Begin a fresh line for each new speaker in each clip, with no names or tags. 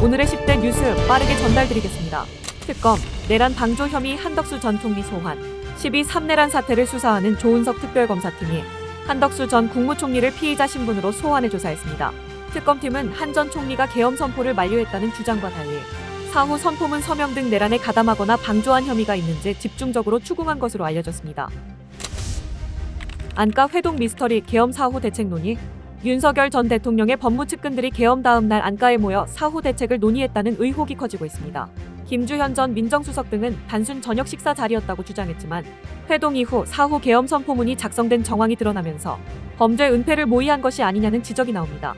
오늘의 10대 뉴스 빠르게 전달드리겠습니다. 특검, 내란 방조 혐의 한덕수 전 총리 소환. 12.3 내란 사태를 수사하는 조은석 특별검사팀이 한덕수 전 국무총리를 피의자 신분으로 소환해 조사했습니다. 특검팀은 한 전 총리가 계엄 선포를 만료했다는 주장과 달리 사후 선포문 서명 등 내란에 가담하거나 방조한 혐의가 있는지 집중적으로 추궁한 것으로 알려졌습니다. 안과 회동 미스터리 계엄 사후 대책 논의. 윤석열 전 대통령의 법무 측근들이 계엄 다음 날 안가에 모여 사후 대책을 논의했다는 의혹이 커지고 있습니다. 김주현 전 민정수석 등은 단순 저녁 식사 자리였다고 주장했지만 회동 이후 사후 계엄 선포문이 작성된 정황이 드러나면서 범죄 은폐를 모의한 것이 아니냐는 지적이 나옵니다.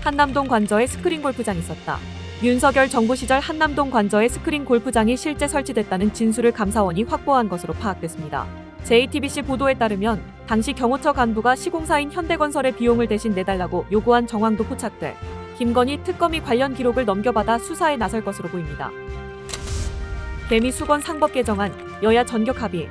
한남동 관저에 스크린 골프장이 있었다. 윤석열 정부 시절 한남동 관저에 스크린 골프장이 실제 설치됐다는 진술을 감사원이 확보한 것으로 파악됐습니다. JTBC 보도에 따르면 당시 경호처 간부가 시공사인 현대건설의 비용을 대신 내달라고 요구한 정황도 포착돼 김건희 특검이 관련 기록을 넘겨받아 수사에 나설 것으로 보입니다. 개미수건 상법 개정안, 여야 전격 합의.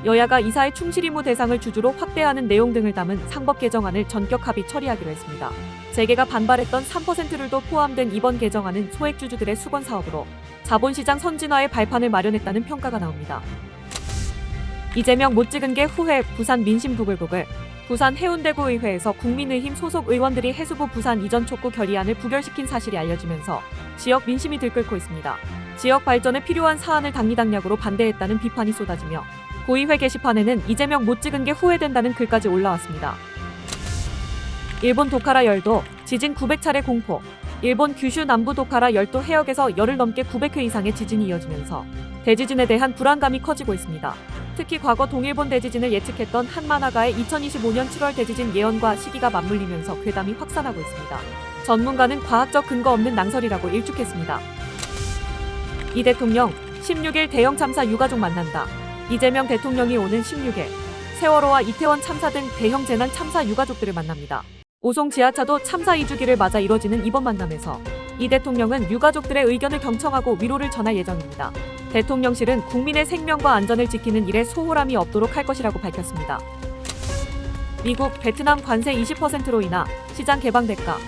여야가 이사의 충실 의무 대상을 주주로 확대하는 내용 등을 담은 상법 개정안을 전격 합의 처리하기로 했습니다. 재계가 반발했던 3%룰도 포함된 이번 개정안은 소액주주들의 수건 사업으로 자본시장 선진화의 발판을 마련했다는 평가가 나옵니다. 이재명 못 찍은 게 후회, 부산 민심 부글부글. 부산 해운대구 의회에서 국민의힘 소속 의원들이 해수부 부산 이전 촉구 결의안을 부결시킨 사실이 알려지면서 지역 민심이 들끓고 있습니다. 지역 발전에 필요한 사안을 당리당략으로 반대했다는 비판이 쏟아지며 구의회 게시판에는 이재명 못 찍은 게 후회된다는 글까지 올라왔습니다. 일본 도카라 열도, 지진 900차례 공포. 일본 규슈 남부 도카라 열도 해역에서 열흘 넘게 900회 이상의 지진이 이어지면서 대지진에 대한 불안감이 커지고 있습니다. 특히 과거 동일본 대지진을 예측했던 한 만화가의 2025년 7월 대지진 예언과 시기가 맞물리면서 괴담이 확산하고 있습니다. 전문가는 과학적 근거 없는 낭설이라고 일축했습니다. 이 대통령, 16일 대형 참사 유가족 만난다. 이재명 대통령이 오는 16일 세월호와 이태원 참사 등 대형 재난 참사 유가족들을 만납니다. 오송 지하차도 참사 2주기를 맞아 이뤄지는 이번 만남에서 이 대통령은 유가족들의 의견을 경청하고 위로를 전할 예정입니다. 대통령실은 국민의 생명과 안전을 지키는 일에 소홀함이 없도록 할 것이라고 밝혔습니다. 미국, 베트남 관세 20%로 인하 시장 개방 대가.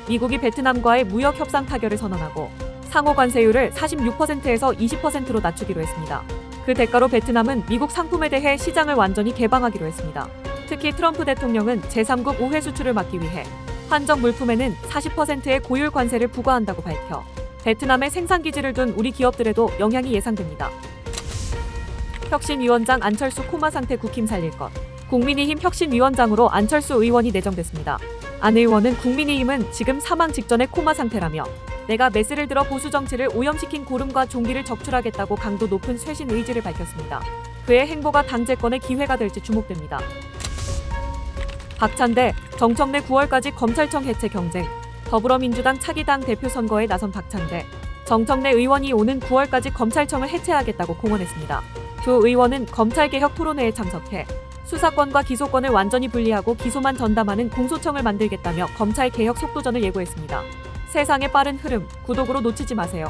미국이 베트남과의 무역 협상 타결을 선언하고 상호 관세율을 46%에서 20%로 낮추기로 했습니다. 그 대가로 베트남은 미국 상품에 대해 시장을 완전히 개방하기로 했습니다. 특히 트럼프 대통령은 제3국 우회 수출을 막기 위해 한정 물품에는 40%의 고율 관세를 부과한다고 밝혀 베트남에 생산기지를 둔 우리 기업들에도 영향이 예상됩니다. 혁신위원장 안철수 코마 상태 국힘 살릴 것. 국민의힘 혁신위원장으로 안철수 의원이 내정됐습니다. 안 의원은 국민의힘은 지금 사망 직전의 코마 상태라며 내가 메스를 들어 보수 정치를 오염시킨 고름과 종기를 적출하겠다고 강도 높은 쇄신 의지를 밝혔습니다. 그의 행보가 당재권의 기회가 될지 주목됩니다. 박찬대, 정청래 9월까지 검찰청 해체 경쟁. 더불어민주당 차기당 대표 선거에 나선 박찬대, 정청래 의원이 오는 9월까지 검찰청을 해체하겠다고 공언했습니다. 두 의원은 검찰개혁 토론회에 참석해 수사권과 기소권을 완전히 분리하고 기소만 전담하는 공소청을 만들겠다며 검찰개혁 속도전을 예고했습니다. 세상의 빠른 흐름, 구독으로 놓치지 마세요.